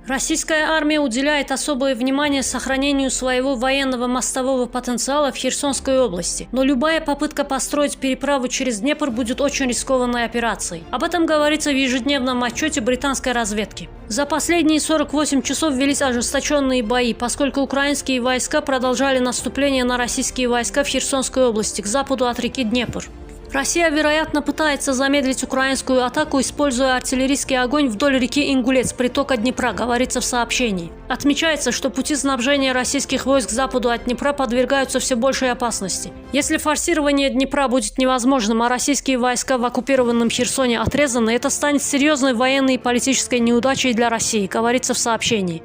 Российская армия уделяет особое внимание сохранению своего военного мостового потенциала в Херсонской области, но любая попытка построить переправу через Днепр будет очень рискованной операцией. Об этом говорится в ежедневном отчете британской разведки. За последние 48 часов велись ожесточенные бои, поскольку украинские войска продолжали наступление на российские войска в Херсонской области, к западу от реки Днепр. Россия, вероятно, пытается замедлить украинскую атаку, используя артиллерийский огонь вдоль реки Ингулец, притока Днепра, говорится в сообщении. Отмечается, что пути снабжения российских войск к западу от Днепра подвергаются все большей опасности. Если форсирование Днепра будет невозможным, а российские войска в оккупированном Херсоне отрезаны, это станет серьезной военной и политической неудачей для России, говорится в сообщении.